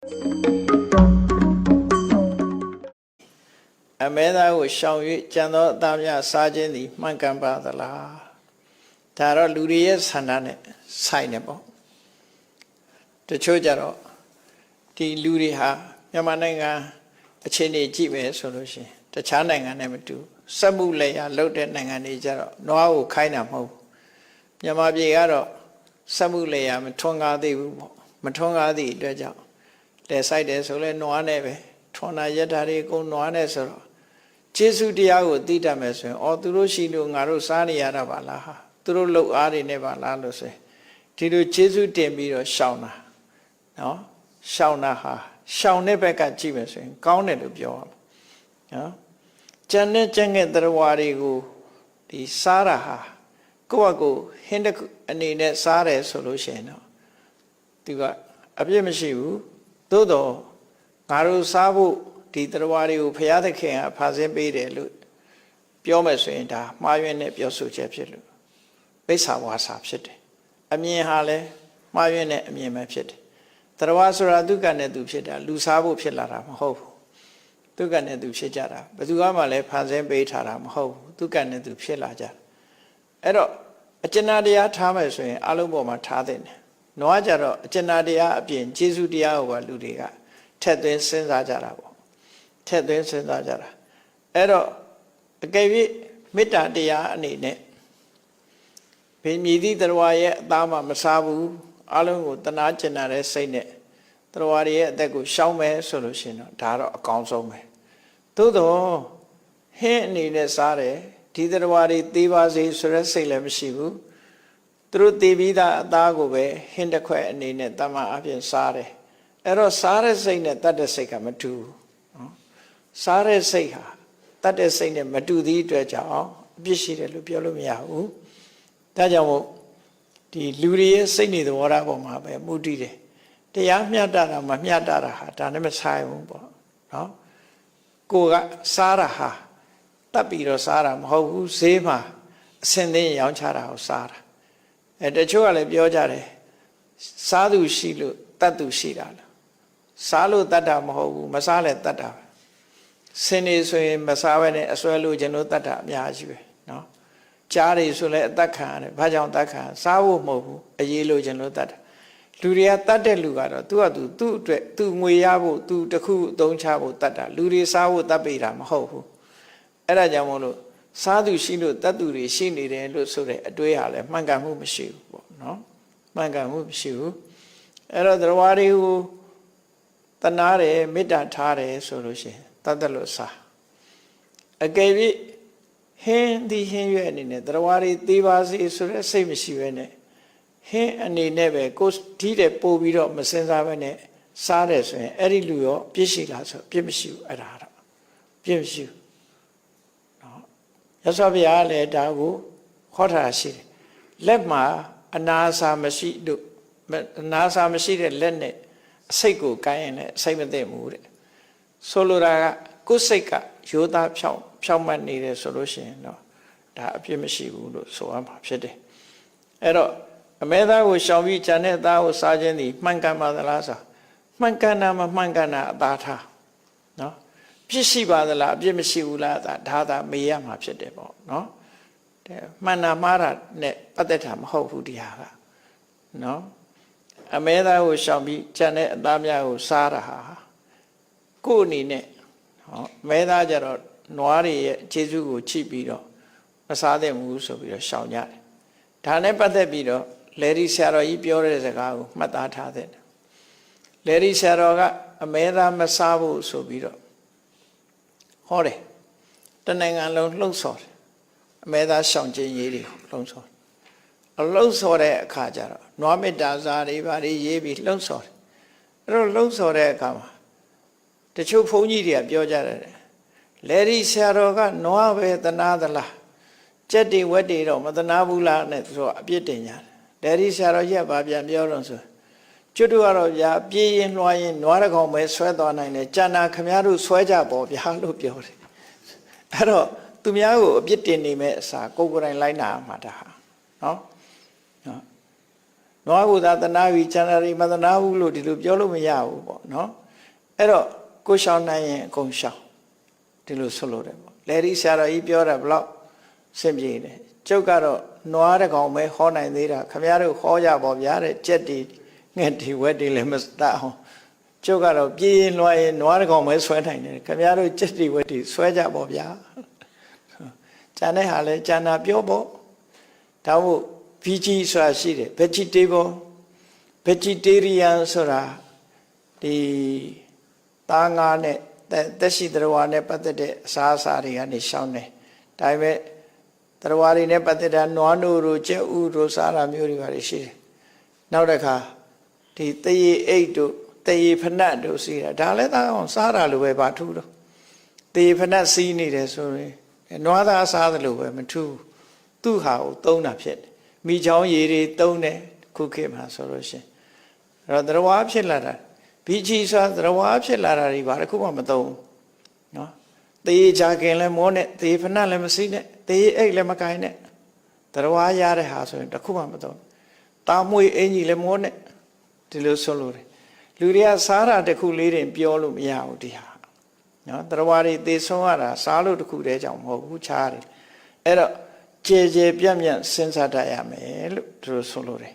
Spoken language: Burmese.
အမဲသားကိုရှောင်၍ကြံသောအသားများစားခြင်းသည်မှန်ကန်ပါသလားဒါတော့လူတွေရဲ့ဆန္ဒနဲ့ဆိုင်နေပေါ့တချို့ကြတော့ဒီလူတွေဟာမြန်မာနိုင်ငံအခြေအနေကြည့်မယ်ဆိုလို့ရှိရင်တခြားနိုင်ငံနဲ့မတူစက်မှုလက်ရလုပ်တဲ့နိုင်ငံတွေကြတော့နွားကိုခိုင်းတာမဟုတ်မြန်မာပြည်ကတော့စက်မှုလက်ရမထွန်းကားသေးဘူးပေါ့မထွန်းကားသည့်အတွက်ကြောင့်လက်ဆိုင်တယ်ဆိုလဲနွားနဲ့ပဲထွန်းတာရက်တာတွေအကုန်နွားနဲ့ဆိုတော့ကျေးဇူးတရားကိုသိတတ်မယ်ဆိုရင်အော်သူတို့ရှိလို့ငါတို့စားနေရတာပါလားဟာသူတို့လှုပ်အားတွေနဲ့ပါလားလို့ဆိုရင်ဒီလိုကျေးဇူးတင်ပြီးတော့ရှောင်တာနော်ရှောင်တာဟာရှောင်တဲ့ဘက်ကကြည့်မယ်ဆိုရင်ကောင်းတယ်လို့ပြောရမှာနော်ကျန်တဲ့ကျန်တဲ့တရားဝါတွေကိုဒီစားတာဟာကိုယ့်အကိုဟင်းတစ်ခုအနေနဲ့စားတယ်ဆိုလို့ရှိရင်တော့သူကအပြစ်မရှိဘူးသို့တော့ငါတို့စားဖို့ဒီတရားဝါတွေကိုဘုရားသခင်ကဖန်ဆင်းပေးတယ်လို့ပြောမယ်ဆိုရင်ဒါမှားယွင်းတဲ့ပြောဆိုချက်ဖြစ်လို့ပိဿဝါစာဖြစ်တယ်အမြင်ဟာလည်းမှားယွင်းတဲ့အမြင်ပဲဖြစ်တယ်တရားဝါဆိုတာဒုက္ခနဲ့သူဖြစ်တာလူစားဖို့ဖြစ်လာတာမဟုတ်ဘူးဒုက္ခနဲ့သူဖြစ်ကြတာဘယ်သူမှလည်းဖန်ဆင်းပေးထားတာမဟုတ်ဘူးဒုက္ခနဲ့သူဖြစ်လာကြတယ်အဲ့တော့အကျဉ်းတရားထားမယ်ဆိုရင်အလုံးပေါ်မှာထားတဲ့တယ်နွားကြတော့အကျဉ်းတရားအပြင်ကျေးဇူးတရားကိုပါလူတွေကထက်သွင်းစဉ်းစားကြတာပေါ့ထက်သွင်းစဉ်းစားကြတာအဲ့တော့အကယ်၍မေတ္တာတရားအနေနဲ့ဘယ်မည်သည့်တရားရဲ့အသားမှမစားဘူးအလုံးကိုတနာကျင်နာတဲ့စိတ်နဲ့တရားရဲ့အသက်ကိုရှောင်မယ်ဆိုလို့ရှိရင်တော့ဒါတော့အကောင်းဆုံးပဲသို့တော့ဟင်းအနေနဲ့စားတယ်ဒီတရားတွေသေးပါစေဆိုတဲ့စိတ်လည်းမရှိဘူးသူတို့သေပြီးသားအသားကိုပဲဟင်းတစ်ခွက်အနေနဲ့တမန်အပြင်စားတယ်အဲ့တော့စားတဲ့စိတ်နဲ့တတ်တဲ့စိတ်ကမတူဘူးနော်စားတဲ့စိတ်ဟာတတ်တဲ့စိတ်နဲ့မတူသည့်အတွက်ကြောင့်အပြစ်ရှိတယ်လို့ပြောလို့မရဘူးဒါကြောင့်မို့ဒီလူတွေရဲ့စိတ်နေသဘောထားပေါ်မှာပဲမူတည်တယ်တရားမျှတတာမမျှတတာဟာဒါနဲ့မဆိုင်ဘူးပေါ့နော်ကိုကစားတာဟာတတ်ပြီးတော့စားတာမဟုတ်ဘူးဈေးမှာအစင်သိရောင်းချတာကိုစားတာတချို့ကလည်းပြောကြတယ်စားသူရှိလို့တတ်သူရှိတာလားစားလို့တတ်တာမဟုတ်ဘူးမစားလဲတတ်တာပဲစင်နေဆိုရင်မစားဘဲနဲ့အစွဲလို့ခြင်းလို့တတ်တာအများကြီးပဲနော်ကြားတွေဆိုလဲအသက်ခံရတယ်ဘာကြောင့်တတ်ခံစားဖို့မဟုတ်ဘူးအရေးလို့ခြင်းလို့တတ်တာလူတွေကတတ်တဲ့လူကတော့သူ့အတွက်သူ့ငွေရဖို့သူတခုအသုံးချဖို့တတ်တာလူတွေစားဖို့တတ်ပေးတာမဟုတ်ဘူးအဲ့ဒါကြောင့်မို့လို့စားသူရှိလို့တတ်သူတွေရှိနေတယ်လို့ဆိုတဲ့အတွေးဟာလည်းမှန်ကန်မှုမရှိဘူးပေါ့နော်မှန်ကန်မှုမရှိဘူးအဲ့တော့တရားတွေကိုတနာတယ်မေတ္တာထားတယ်ဆိုလို့ရှိရင်တတ်တယ်လို့စားအကယ်၍ဟင်းဒီဟင်းရွက်အနေနဲ့တရားတွေသေးပါစေဆိုတဲ့စိတ်မရှိဘဲနဲ့ဟင်းအနေနဲ့ပဲကိုဒီတဲ့ပို့ပြီးတော့မစင်စားဘဲနဲ့စားတယ်ဆိုရင်အဲ့ဒီလူရောပြစ်ရှိလားဆိုပြစ်မရှိဘူးအဲ့ဒါတော့ပြစ်မရှိဘူးနော်ရသော်ဘုရားလည်းဒါကိုခေါ်ထားရှိတယ်လက်မှာအနာစာမရှိလို့အနာစာမရှိတဲ့လက်နဲ့အစိတ်ကိုကိုင်းရင်လည်းအစိတ်မသိဘူးတဲ့ဆိုလိုတာကကိုယ်စိတ်ကရိုးသားဖြောင့်မတ်နေတယ်ဆိုလို့ရှိရင်တော့ဒါအပြစ်မရှိဘူးလို့ဆိုရမှာဖြစ်တယ်အဲ့တော့အမဲသားကိုရှောင်ပြီးဂျန်တဲ့သားကိုစားခြင်းသည်မှန်ကန်ပါသလားဆိုမှန်ကန်တာမမှန်ကန်တာအသာထားနော်ပြစ်ရှိပါသလားအပြစ်မရှိဘူးလားဒါသာမေးရမှာဖြစ်တယ်ပေါ့နော်မှန်တာမှားတာနဲ့ပတ်သက်တာမဟုတ်ဘူးဒီဟာကနော်အမဲသားကိုရှောင်ပြီးဂျန်တဲ့အသားများကိုစားတာဟာကိုယ်အနေနဲ့ဟောမဲသားကြတော့နွားတွေရဲ့ခြေစုကိုချိပြီးတော့မစားသင့်ဘူးဆိုပြီးတော့ရှောင်ကြတယ်ဒါနဲ့ပတ်သက်ပြီးတော့လေဒီဆရာတော်ကြီးပြောတဲ့စကားကိုမှတ်သားထားတဲ့လေဒီဆရာတော်ကအမဲသားမစားဖို့ဆိုပြီးတော့ဟောတယ်တနိုင်ငံလုံးလှုပ်ဆော်တယ်အမဲသားရှောင်ခြင်းရေးတွေလှုံ့ဆော်အလှုပ်ဆော်တဲ့အခါကျတော့နွားမေတ္တာစာတွေဘာတွေရေးပြီးလှုံ့ဆော်တယ်အဲ့တော့လှုံ့ဆော်တဲ့အခါမှာတချို့ဘုန်းကြီးတွေကပြောကြတယ်လေဒီဆရာတော်ကနွားပဲသနာသလားကြက်တွေဝက်တွေတော့မသနာဘူးလားနဲ့သူတို့အပြစ်တင်ကြတယ်လေဒီဆရာတော်ကြီးကပြန်ပြောတော့ဆိုကျွတ်တို့ကတော့ဗျာပြေးရင်လွှားရင်နွားတစ်ကောင်ပဲဆွဲသွားနိုင်တယ်ကြံတာခမည်းတော်ဆွဲကြပေါ့ဗျာလို့ပြောတယ်အဲ့တော့သူများကိုအပြစ်တင်နေမဲ့အစားကိုယ်ကိုယ်တိုင်လိုက်နာမှာဒါဟာနော် နွားကိုသာတနာပြီးကျန်တာတွေမတနာဘူးလို့ဒီလိုပြောလို့မရဘူးပေါ့နော်အဲ့တော့ကိုရှောင်းနိုင်ရင်အကုန်ရှောင်းဒီလိုဆိုလို့တယ်ပေါ့လေဒီဆရာတော်ကြီးပြောတာဘလောက်စင်ပြေတယ်ကျုပ်ကတော့နွားတစ်ကောင်ပဲဟောနိုင်သေးတာခမရတို့ဟောကြပါဗျာတဲ့ကြက်တီငှက်တီဝက်တီလည်းမတတ်အောင်ကျုပ်ကတော့ပြေးရင်လွှားရင်နွားတစ်ကောင်ပဲဆွဲနိုင်တယ်ခင်ဗျားတို့ကြက်တီဝက်တီဆွဲကြပါဗျာကျန်တဲ့ဟာလဲကျန်တာပြောပေါ့ဒါမို့ VG ဆိုတာရှိတယ် vegetarian ဆိုတာဒီသားငါးနဲ့သက်ရှိတရားနဲ့ပတ်သက်တဲ့အစားအစာတွေကနေရှောင်းတယ်ဒါပေမဲ့တရားတွေနဲ့ပတ်သက်တဲ့နွားနို့တို့ကြက်ဥတို့စားတာမျိုးတွေပါရှိတယ်နောက်တစ်ခါဒီတရေအိတ်တို့တရေဖနတ်တို့စီးတာဒါလည်းသားအောင်စားတာလိုပဲဘာထူးတော့တရေဖနတ်စီးနေတယ်ဆိုရင်နွားသားစားသလိုပဲမထူးသူ့ဟာကိုသုံးတာဖြစ်တယ်မိချောင်းရည်တွေသုံးတယ်ခုခေတ်မှာဆိုလို့ရှိရင်အဲ့တော့တရားဖြစ်လာတာဘီကြီးဆိုတာတရားဖြစ်လာတာတွေဘာတစ်ခုမှမသုံးဘူးနော်တေးချခင်လည်းမောနဲ့တေးဖနတ်လည်းမစီးနဲ့တေးအိတ်လည်းမကိုင်းနဲ့တရားရတဲ့ဟာဆိုရင်တစ်ခုမှမသုံးတာမွေအင်ကြီးလည်းမောနဲ့ဒီလိုဆိုလို့တယ်လူတွေကစားတာတစ်ခုလေးတင်ပြောလို့မရဘူးဒီဟာနော်တရားတွေသေဆုံးရတာစားလို့တစ်ခုတည်းကြောင့်မဟုတ်ဘူးခြားတယ်အဲ့တော့ကျေကျေပြန့်ပြန့်စဉ်းစားတတ်ရမယ်လို့သူတို့ဆိုလို့တယ်